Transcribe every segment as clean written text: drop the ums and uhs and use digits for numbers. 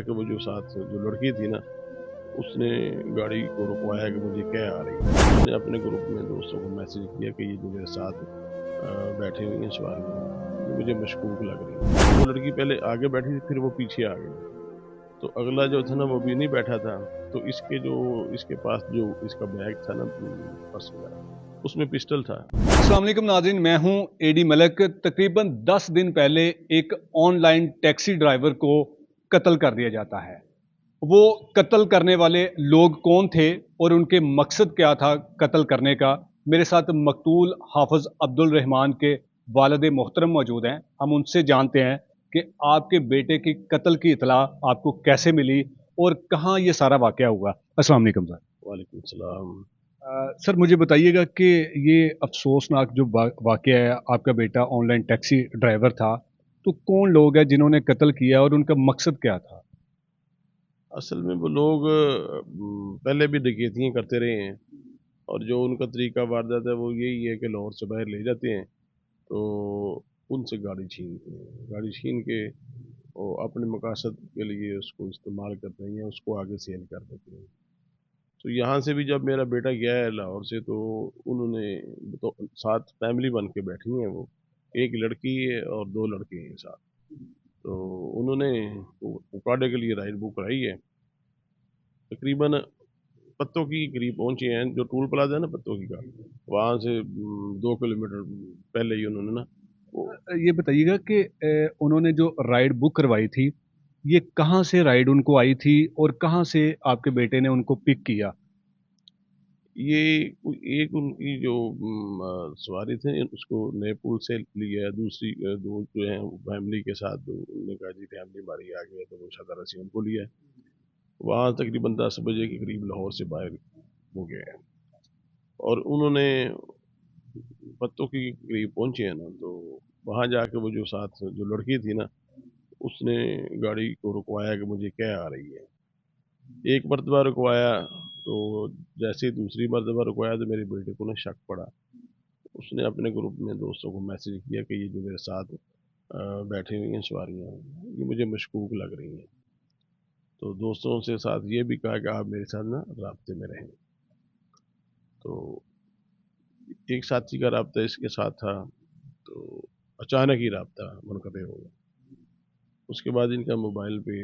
कि वो जो साथ जो लड़की थी ना, उसने गाड़ी को रुकवाया कि मुझे क्या आ रही है। उसने अपने ग्रुप में दोस्तों को मैसेज किया कि ये जो मेरे साथ बैठी हुई हैं सवारियाँ, ये मुझे मशकूक लग रही हैं। वो लड़की पहले आगे बैठी थी, फिर वो पीछे आ गई। तो अगला जो था ना, वो भी नहीं बैठा था। तो इसके पास जो इसका बैग था ना, पर्स वगैरह, उसमें पिस्टल था। अस्सलाम वालेकुम नाज़रीन, मैं हूं एडी मलक। तकरीबन 10 दिन पहले एक ऑनलाइन टैक्सी ड्राइवर को कत्ल कर दिया जाता है। वो कत्ल करने वाले लोग कौन थे और उनके मकसद क्या था कत्ल करने का? मेरे साथ मकतूल हाफिज अब्दुल रहमान के वालिद मोहतरम मौजूद हैं। हम उनसे जानते हैं कि आपके बेटे की कत्ल की इतला आपको कैसे मिली और कहाँ ये सारा वाक़या हुआ। अस्सलाम वालेकुम सर। वालेकुम सलाम। सर मुझे बताइएगा कि ये अफसोसनाक जो वाक़या है, आपका बेटा ऑनलाइन टैक्सी ड्राइवर था, तो कौन लोग हैं जिन्होंने कत्ल किया और उनका मकसद क्या था? असल में वो लोग पहले भी डकैतियाँ करते रहे हैं, और जो उनका तरीका वारदात है वो यही है कि लाहौर से बाहर ले जाते हैं, तो उनसे गाड़ी छीन के वो अपने मकसद के लिए उसको इस्तेमाल करते हैं या उसको आगे सेल कर देते हैं। तो यहाँ से भी जब मेरा बेटा गया है लाहौर से, तो उन्होंने तो साथ फैमिली बन के बैठी हैं वो, एक लड़की है और दो लड़के हैं साथ। तो उन्होंने उकाड़े के लिए राइड बुक कराई है। तकरीबन पत्तों की करीब पहुंचे हैं, जो टूल प्लाजा है ना पत्तों की का, वहाँ से 2 किलोमीटर पहले ही उन्होंने ना वो ये बताइएगा कि उन्होंने जो राइड बुक करवाई थी, ये कहाँ से राइड उनको आई थी और कहाँ से आपके बेटे ने उनको पिक किया? ये एक उनकी जो सवारी थे, उसको नए पुल से लिया है। दूसरी दो जो हैं फैमिली के साथ, उन्होंने कहा जी फैमिली हमारी आ गई है, तो वो सदर से उनको लिया है। वहाँ तकरीबन 10 बजे के करीब लाहौर से बाहर हो गए हैं, और उन्होंने पत्तों की करीब पहुंचे हैं ना, तो वहाँ जाके वो जो साथ जो लड़की थी ना, उसने गाड़ी को रुकवाया कि मुझे क्या आ रही है। एक मरतबा रुकवाया, तो जैसे ही दूसरी मरतबा रुकवाया तो मेरे बेटे को ना शक पड़ा। उसने अपने ग्रुप में दोस्तों को मैसेज किया कि ये जो मेरे साथ बैठी हुई हैं सवारियाँ, ये मुझे मशकूक लग रही हैं। तो दोस्तों से साथ ये भी कहा कि आप मेरे साथ ना राब्ते में रहें। तो एक साथी का राब्ता इसके साथ था, तो अचानक ही राब्ता मुनक़ते हो गया। उसके बाद इनका मोबाइल पे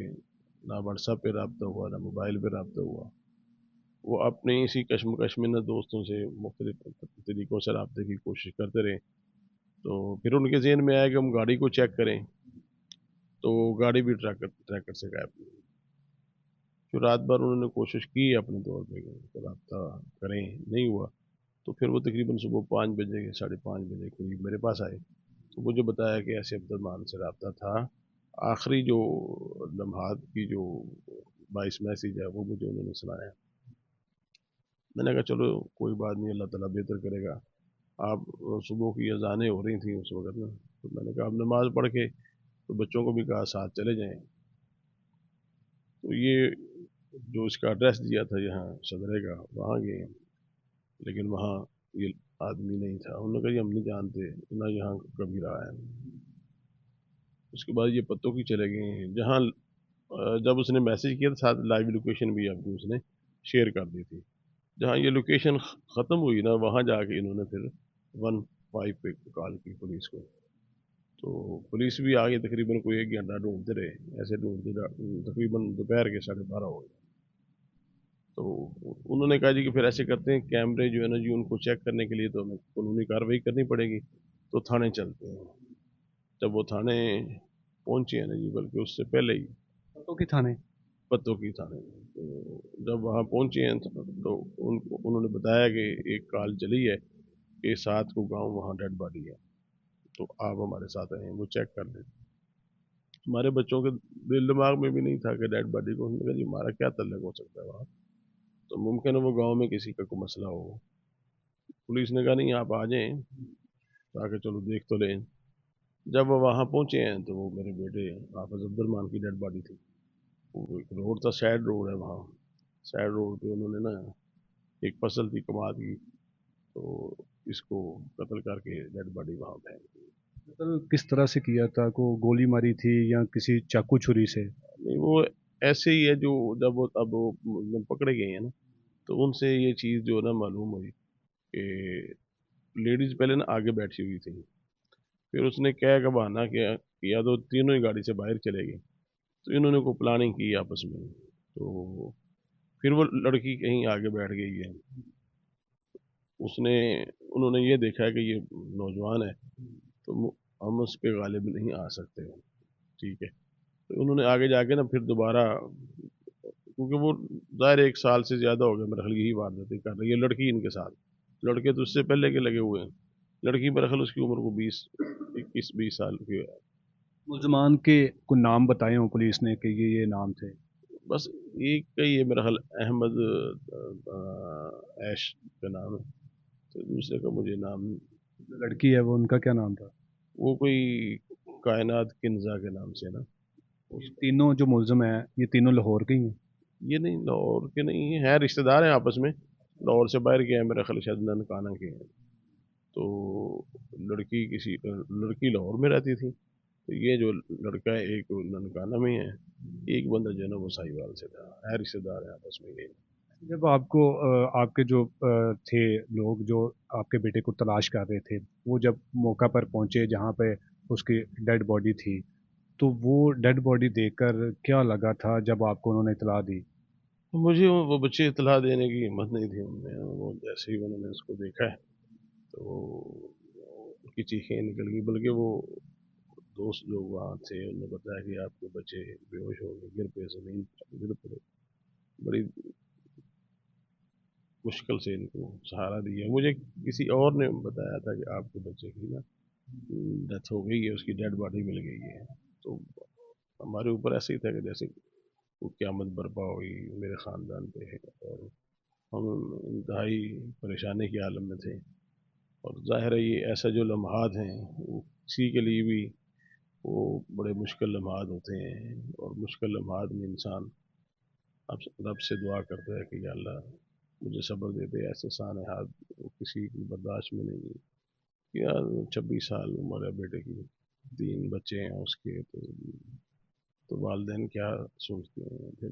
ना व्हाट्सएप पे राब्ता हुआ, ना मोबाइल पे राब्ता हुआ। वो अपने इसी कश्मकश में ना दोस्तों से मुख्तलिफ तरीक़ों से राब्ते की कोशिश करते रहे। तो फिर उनके ज़हन में आया कि हम गाड़ी को चेक करें, तो गाड़ी भी ट्रैकर ट्रैकर से गायब थी। फिर रात भर उन्होंने कोशिश की अपने तौर पे कि राब्ता करें, नहीं हुआ। तो फिर वो तकरीबन सुबह 5 बजे, साढ़े 5 बजे के करीब मेरे पास आए। तो मुझे बताया कि ऐसे अब्दुलरहमान से राब्ता था। आखिरी जो लम्हात की जो वॉइस मैसेज है, वो मुझे उन्होंने सुनाया। मैंने कहा चलो कोई बात नहीं, अल्लाह ताला बेहतर करेगा। आप सुबह की अज़ानें हो रही थी उस वक़्त ना, तो मैंने कहा आप नमाज़ पढ़ के, तो बच्चों को भी कहा साथ चले जाएँ। तो ये जो इसका एड्रेस दिया था यहाँ सदरे का, वहाँ गए, लेकिन वहाँ ये आदमी नहीं था। उन्होंने कहा जी हम नहीं जानते, ना यहाँ कभी रहा है। उसके बाद ये पत्तों की चले गए हैं। जहाँ जब उसने मैसेज किया था, साथ लाइव लोकेशन भी अपनी उसने शेयर कर दी थी। जहाँ ये लोकेशन ख़त्म हुई ना, वहाँ जाके इन्होंने फिर 15 पे कॉल की पुलिस को। तो पुलिस भी आ गई, तकरीबन कोई 1 घंटा ढूँढते रहे। ऐसे ढूँढते तकरीबन दोपहर के 12:30 हो गए। तो उन्होंने कहा जी कि फिर ऐसे करते हैं, कैमरे जो है ना जी, उनको चेक करने के लिए तो हमें कानूनी कार्रवाई करनी पड़ेगी, तो थाने चलते हैं। जब वो थाने पहुँचे हैं ना जी, बल्कि उससे पहले ही पत्तों के थाने? पत्तों की थाने, तो जब वहाँ पहुँचे हैं तो उन्होंने बताया कि एक कॉल चली है कि 7 को गाँव वहाँ डेड बॉडी है, तो आप हमारे साथ आएँ, वो चेक कर लें। हमारे बच्चों के दिल दिमाग में भी नहीं था कि डेड बॉडी को, हमने कहा जी हमारा क्या तल्लुक हो सकता है वहाँ, तो मुमकिन है वो गाँव में किसी का कोई मसला हो। पुलिस ने कहा नहीं आप आ जाएँ, आके चलो देख तो लें। जब वो वहाँ पहुँचे हैं, तो वो मेरे बेटे हाफ़िज़ अब्दुल की डेड बॉडी थी। वो एक रोड था, सैड रोड है वहाँ। सैड रोड पे उन्होंने ना एक फसल थी कमाद की, तो इसको कत्ल करके डेड बॉडी वहाँ फेंक दी। कत्ल किस तरह से किया था? को गोली मारी थी या किसी चाकू छुरी से? नहीं, वो ऐसे ही है जो अब वो जब पकड़े गए हैं ना, तो उनसे ये चीज़ जो है ना मालूम हुई कि लेडीज़ पहले ना आगे बैठी हुई थी। फिर उसने क्या का बहाना किया तो तीनों ही गाड़ी से बाहर चले गए। तो इन्होंने को प्लानिंग की आपस में। तो फिर वो लड़की कहीं आगे बैठ गई है। उसने उन्होंने ये देखा कि ये नौजवान है, तो हम उस पे गालिब नहीं आ सकते। ठीक है। तो उन्होंने आगे जाके ना फिर दोबारा, क्योंकि वो ज़ाहिर है 1 साल से ज़्यादा हो गया मेरे ख्याल यही वारदातें कर रही है लड़की इनके साथ। लड़के तो उससे पहले के लगे हुए हैं। लड़की मेरे ख्याल उसकी उम्र को 21-20 साल की है। मुलजमान के को नाम बताए हों पुलिस ने कि ये नाम थे? बस एक का ही है मेरा ख्याल, अहमद ऐश का नाम है। तो दूसरे का मुझे नाम, जो लड़की है वो उनका क्या नाम था? वो कोई कायनात किन्जा के नाम से ना। ये उस तीनों जो मुलजम हैं ये तीनों लाहौर के ही हैं? ये नहीं, लाहौर के नहीं है, रिश्तेदार हैं आपस में। लाहौर से बाहर के हैं मेरा ख्याल, शायद ननकाना के हैं। तो लड़की लाहौर में रहती थी। तो ये जो लड़का है एक ननकाना में है, एक बंदा जो है ना वो साहिवाल से था, है रिश्तेदार है आपस में ये। जब आपको आपके जो थे लोग जो आपके बेटे को तलाश कर रहे थे, वो जब मौका पर पहुंचे जहां पे उसकी डेड बॉडी थी, तो वो डेड बॉडी देखकर क्या लगा था जब आपको उन्होंने इतला दी? मुझे वो बच्चे इतला देने की हिम्मत नहीं थी उनमें। वो जैसे ही उन्होंने उसको देखा है तो उनकी चीखें निकल गई। बल्कि वो दोस्त लोग वहाँ थे, उन्होंने बताया कि आपके बच्चे बेहोश हो गए, गिर पे ज़मीन पर गिर पड़े। बड़ी मुश्किल से इनको सहारा दिया। मुझे किसी और ने बताया था कि आपके बच्चे की ना डेथ हो गई है, उसकी डेड बॉडी मिल गई है। तो हमारे ऊपर ऐसे ही था कि जैसे वो क़यामत बर्पा हुई मेरे ख़ानदान पे है। और हम इंतहाई परेशानी के आलम में थे। और ज़ाहिर है ये ऐसा जो लम्हात हैं वो किसी के लिए भी वो बड़े मुश्किल लम्हात होते हैं। और मुश्किल लम्हात में इंसान अब रब से दुआ करता है कि या अल्लाह मुझे सब्र दे दे। ऐसे साने हाथ वो किसी की बर्दाश्त में नहीं है। यार 26 साल उम्र है बेटे की, 3 बच्चे हैं उसके। तो वालदेन क्या सोचते हैं फिर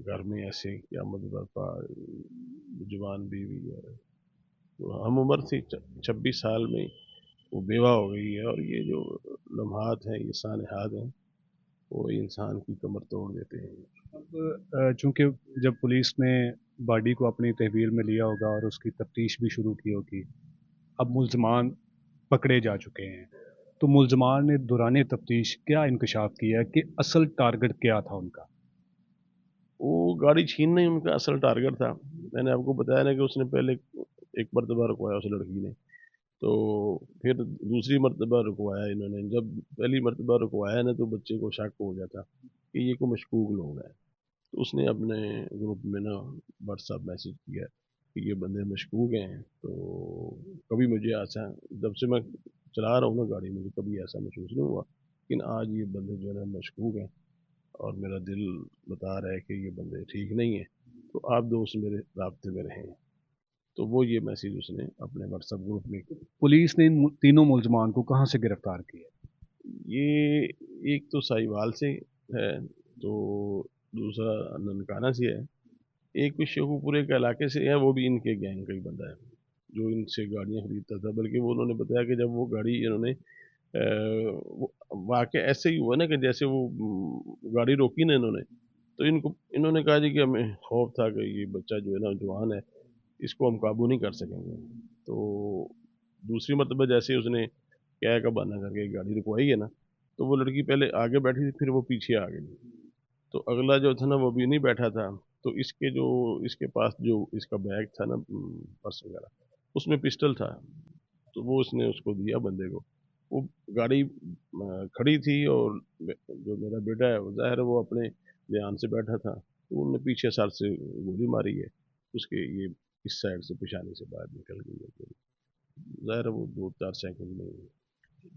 घर में ऐसे क़यामत बर्पा, जवान बीवी है। तो हम उम्र थी 26 साल में वो बेवा हो गई है। और ये जो लम्हात हैं, ये सानहात हैं, वो इंसान की कमर तोड़ देते हैं। अब चूंकि जब पुलिस ने बॉडी को अपनी तहवील में लिया होगा और उसकी तफ्तीश भी शुरू की होगी, अब मुलजमान पकड़े जा चुके हैं, तो मुलजमान ने दौरान तफ्तीश क्या इंकशाफ किया कि असल टारगेट क्या था उनका? वो गाड़ी छीनना ही उनका असल टारगेट था। मैंने आपको बताया ना कि उसने पहले एक मरतबा रुकवाया उस लड़की ने। तो फिर दूसरी मरतबा रुकवाया इन्होंने। जब पहली मरतबा रुकवाया ना तो बच्चे को शक हो गया था कि ये कोई मशकूक लोग हैं। तो उसने अपने ग्रुप में ना व्हाट्सएप मैसेज किया कि ये बंदे मशकूक हैं। तो कभी मुझे ऐसा, जब से मैं चला रहा हूँ ना गाड़ी, मुझे कभी ऐसा महसूस नहीं हुआ, लेकिन आज ये बंदे जो है ना मशकूक हैं। और मेरा दिल बता रहा है कि ये बंदे ठीक नहीं है। तो आप दोस्त मेरे राब्ते में रहें। तो वो ये मैसेज उसने अपने व्हाट्सएप ग्रुप में। पुलिस ने इन तीनों मुलजमान को कहाँ से गिरफ्तार किया? ये एक तो साहिवाल से है, तो दूसरा ननकाना से है, एक भी शेखुपुरे के इलाके से है। वो भी इनके गैंग का ही बंदा है जो इनसे गाड़ियाँ खरीदता था। बल्कि वो उन्होंने बताया कि जब वो गाड़ी इन्होंने वाक़या ऐसे ही हुआ ना कि जैसे वो गाड़ी रोकी ना इन्होंने, तो इन्होंने कहा जी कि हमें खौफ था कि ये बच्चा जो है ना जवान है, इसको हम काबू नहीं कर सकेंगे। तो दूसरी मरतबा जैसे ही उसने क्या का बहाना करके गाड़ी रुकवाई है ना, तो वो लड़की पहले आगे बैठी थी, फिर वो पीछे आ गई। तो अगला जो था ना वो भी नहीं बैठा था। तो इसके पास जो इसका बैग था ना, पर्स वगैरह, उसमें पिस्टल था। तो वो उसने उसको दिया बंदे को। वो गाड़ी खड़ी थी और जो मेरा बेटा है वो ज़ाहिर है वो अपने ध्यान से बैठा था। तो उन्होंने पीछे साइड से गोली मारी है। उसके ये इस साइड से पेशानी से बाहर निकल गई है गोली। ज़ाहिर है वो 2-4 सेकंड में।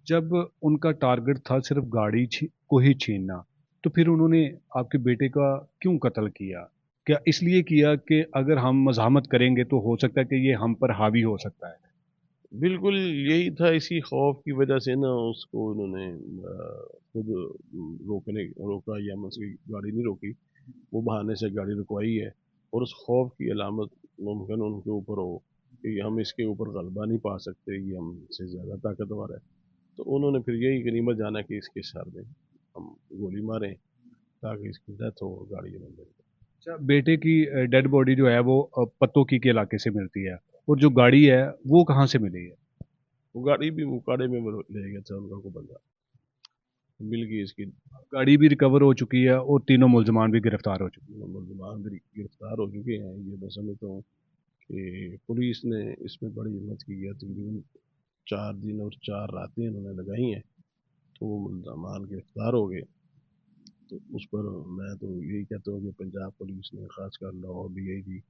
जब उनका टारगेट था सिर्फ गाड़ी को ही छीनना, तो फिर उन्होंने आपके बेटे का क्यों कत्ल किया? क्या इसलिए किया कि अगर हम मज़ाहमत करेंगे तो हो सकता है कि ये हम पर हावी हो सकता है? बिल्कुल यही था, इसी खौफ की वजह से ना उसको उन्होंने खुद रोका या मुझसे गाड़ी नहीं रोकी, वो बहाने से गाड़ी रुकवाई है, और उस खौफ की अलामत मुमकिन उनके ऊपर हो कि हम इसके ऊपर गलबा नहीं पा सकते, ये हमसे ज़्यादा ताकतवर है। तो उन्होंने फिर यही गनीमत जाना कि इसके सर में हम गोली मारें ताकि इसकी डेथ हो और गाड़ी में मिल जाए। अच्छा, बेटे की डेड बॉडी जो है वो पत्तोकी के इलाके से मिलती है, और जो गाड़ी है वो कहाँ से मिली है? वो गाड़ी भी मुकाड़े में वो ले गया था उनका को बंदा, मिल गई इसकी। गाड़ी भी रिकवर हो चुकी है और तीनों मुलजमान भी गिरफ्तार हो चुके मुलजमान भी गिरफ्तार हो चुके हैं। ये मैं समझता हूँ कि पुलिस ने इसमें बड़ी हिम्मत की है। तकरीबन 4 दिन और 4 रातें इन्होंने लगाई हैं, तो वो मुलजमान गिरफ्तार हो गए। तो उस पर मैं तो यही कहता हूँ कि पंजाब पुलिस ने, खासकर लाहौर DIG